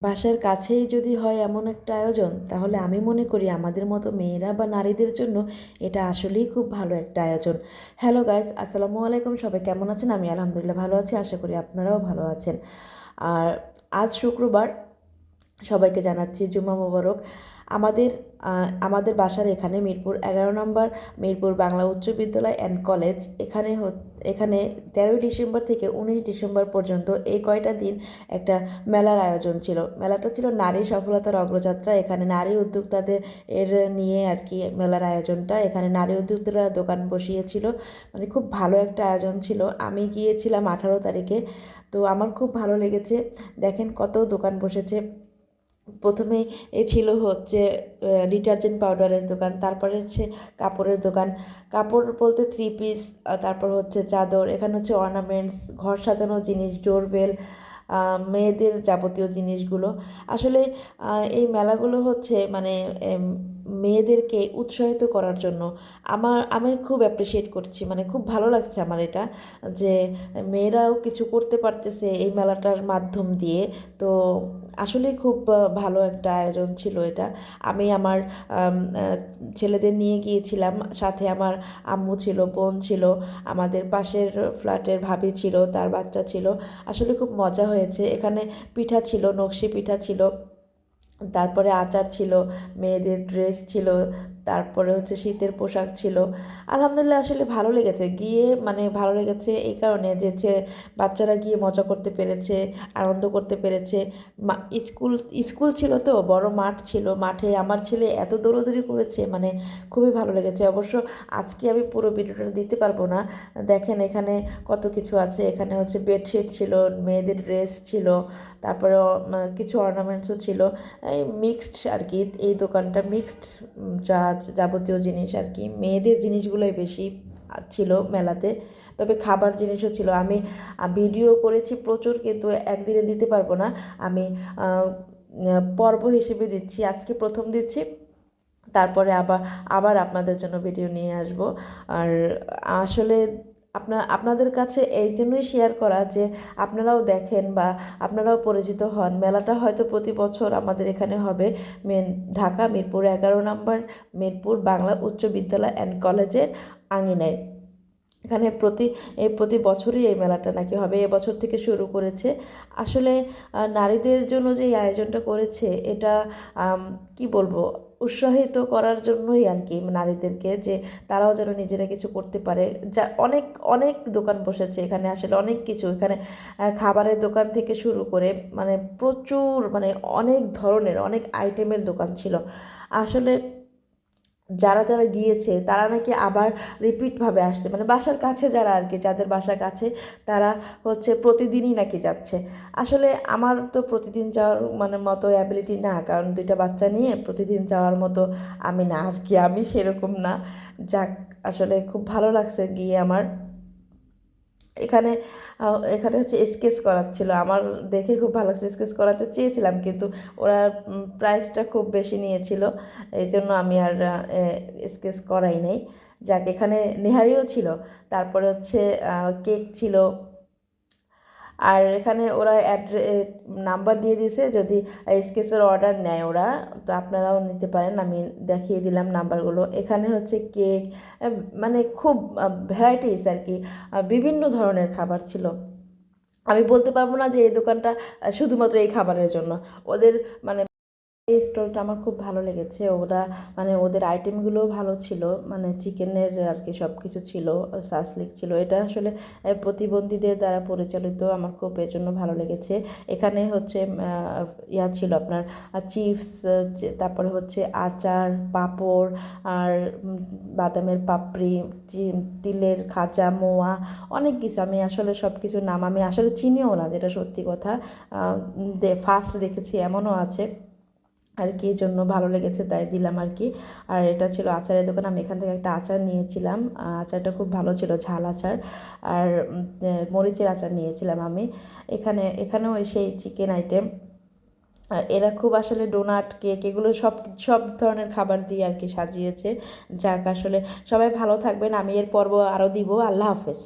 বাসার কাছেই যদি হয় এমন একটা আয়োজন, তাহলে আমি মনে করি আমাদের মতো মেয়েরা বা নারীদের জন্য এটা আসলেই খুব ভালো একটা আয়োজন। হ্যালো গাইস, আসসালামু আলাইকুম। সবাই কেমন আছেন? আমি আলহামদুলিল্লাহ ভালো আছি, আশা করি আপনারাও ভালো আছেন। আর আজ শুক্রবার, সবাইকে জানাচ্ছি জুমা মোবারক। আমাদের আমাদের বাসার এখানে মিরপুর 11 নম্বর মিরপুর বাংলা উচ্চ বিদ্যালয় অ্যান্ড কলেজ, এখানে 13ই ডিসেম্বর থেকে 19 ডিসেম্বর পর্যন্ত এই কয়টা দিন একটা মেলার আয়োজন ছিল। মেলাটা ছিল নারী সফলতার অগ্রযাত্রা। এখানে নারী উদ্যোক্তাদের নিয়ে আর কি মেলার আয়োজনটা। এখানে নারী উদ্যোক্তারা দোকান বসিয়েছিল, মানে খুব ভালো একটা আয়োজন ছিল। আমি গিয়েছিলাম 18 তারিখে, তো আমার খুব ভালো লেগেছে। দেখেন কত দোকান বসেছে। প্রথমে ছিল হচ্ছে ডিটারজেন্ট পাউডারের দোকান, তারপরে হচ্ছে কাপড়ের দোকান। কাপড় বলতে 3 পিস, তারপর হচ্ছে চাদর, এখানে হচ্ছে অর্নামেন্টস, ঘর সাজানোর জিনিস, ডোরবেল, মেয়েদের যাবতীয় জিনিসগুলো। আসলে এই মেলাগুলো হচ্ছে মানে মেয়েদেরকে উৎসাহিত করার জন্য। আমি খুব অ্যাপ্রিসিয়েট করছি, মানে খুব ভালো লাগছে আমার এটা, যে মেয়েরাও কিছু করতে পারতেছে এই মেলাটার মাধ্যম দিয়ে। তো আসলে খুব ভালো একটা আয়োজন ছিল এটা। আমি আমার ছেলেদের নিয়ে গিয়েছিলাম, সাথে আমার আম্মু ছিল, বোন ছিল, আমাদের পাশের ফ্ল্যাটের ভাবি ছিল, তার বাচ্চা ছিল। আসলে খুব মজা হয়েছে। এখানে পিঠা ছিল, নকশি পিঠা ছিল, তারপরে আচার ছিল, মেয়েদের ড্রেস ছিল, তারপরে হচ্ছে শীতের পোশাক ছিল। আলহামদুলিল্লাহ, আসলে ভালো লেগেছে গিয়ে, মানে ভালো লেগেছে এই কারণে যে বাচ্চারা গিয়ে মজা করতে পেরেছে, আনন্দ করতে পেরেছে। স্কুল স্কুল ছিল, তো বড় মাঠ ছিল, মাঠে আমার ছেলে এত দৌড়াদৌড়ি করেছে, মানে খুবই ভালো লেগেছে। অবশ্য আজকে আমি পুরো ভিডিওটা দিতে পারবো না। দেখেন এখানে কত কিছু আছে। এখানে হচ্ছে বেডশিট ছিল, মেয়েদের ড্রেস ছিল, তারপরে কিছু অর্নামেন্টসও ছিল। এই মিক্সড আর কি, এই দোকানটা মিক্সড, যা যাবতীয় জিনিস আর কি, মেয়েদের জিনিসগুলোই বেশি ছিল মেলাতে। তবে খাবার জিনিসও ছিল। আমি ভিডিও করেছি প্রচুর, কিন্তু একদিনে দিতে পারবো না। আমি পর্ব হিসেবে দিচ্ছি, আজকে প্রথম দিচ্ছি, তারপরে আবার আবার আপনাদের জন্য ভিডিও নিয়ে আসব। আর আসলে আপনাদের কাছে এই জন্যই শেয়ার করা যে আপনারাও দেখেন বা আপনারাও পরিচিত হন। মেলাটা হয়তো প্রতি বছর আমাদের এখানে হবে। ঢাকা মিরপুর 11 নম্বর মিরপুর বাংলা উচ্চ বিদ্যালয় অ্যান্ড কলেজের আঙিনায়। এখানে প্রতি বছরই এই মেলাটা নাকি হবে, এবছর থেকে শুরু করেছে। আসলে নারীদের জন্য যে এই আয়োজনটা করেছে, এটা কি বলবো, উৎসাহিত করার জন্যই আর কি, নারীদেরকে, যে তারাও যেন নিজেরা কিছু করতে পারে। যা অনেক অনেক দোকান বসেছে এখানে, আসলে অনেক কিছু এখানে, খাবারের দোকান থেকে শুরু করে মানে প্রচুর, মানে অনেক ধরনের অনেক আইটেমের দোকান ছিল। আসলে যারা যারা গিয়েছে তারা নাকি আবার রিপিটভাবে আসছে, মানে বাসার কাছে যারা আর কি, যাদের বাসার কাছে, তারা হচ্ছে প্রতিদিনই নাকি যাচ্ছে। আসলে আমার তো প্রতিদিন যাওয়ার মানে মতো অ্যাবিলিটি না, কারণ দুইটা বাচ্চা নিয়ে প্রতিদিন যাওয়ার মতো আমি না আর কি, আমি সেরকম না। যাক, আসলে খুব ভালো লাগছে গিয়ে আমার। এখানে এখানে হচ্ছে স্কেচ করাচ্ছিল, আমার দেখে খুব ভালো লাগছে। স্কেচ করাতে চেয়েছিলাম, কিন্তু ওরা প্রাইসটা খুব বেশি নিয়েছিল, এই জন্য আমি আর স্কেচ করাই নাই। যাক, এখানে নেহারিও ছিল, তারপরে হচ্ছে কেক ছিল। আর এখানে ওরা নাম্বার দিয়ে দিয়েছে, যদি স্কেচের অর্ডার নেয় ওরা, তো আপনারাও নিতে পারেন। আমি দেখিয়ে দিলাম নাম্বারগুলো। এখানে হচ্ছে কেক, মানে খুব ভ্যারাইটিস আর কি, বিভিন্ন ধরনের খাবার ছিল। আমি বলতে পারবো না যে এই দোকানটা শুধুমাত্র এই খাবারের জন্য। ওদের মানে এই স্টলটা আমার খুব ভালো লেগেছে। ওরা মানে ওদের আইটেমগুলোও ভালো ছিল, মানে চিকেনের আর কি সব কিছু ছিল, সাসলিক ছিল। এটা আসলে প্রতিবন্ধীদের দ্বারা পরিচালিত, আমার খুব এর জন্য ভালো লেগেছে। এখানে হচ্ছে ছিল আপনার চিপস, তারপরে হচ্ছে আচার, পাঁপড়, আর বাদামের পাপড়ি, তিলের খাজা, মোয়া, অনেক কিছু। আমি আসলে সব কিছুর নাম আমি আসলে চিনিও না, যেটা সত্যি কথা। ফার্স্ট দেখেছি, এমনও আছে আর কি, জন্য ভালো লেগেছে তাই দিলাম আর কি। আর এটা ছিল আচারের দোকান, আমি এখান থেকে একটা আচার নিয়েছিলাম। আচারটা খুব ভালো ছিল, ঝাল আচার। আর মরিচের আচার নিয়েছিলাম আমি। এখানেও সেই চিকেন আইটেম। এরা খুব আসলে ডোনাট, কেক, এগুলো সব সব ধরনের খাবার দিয়ে আর কি সাজিয়েছে। যাক, আসলে সবাই ভালো থাকবেন। আমি এর পর্ব আরও দিব। আল্লাহ হাফেজ।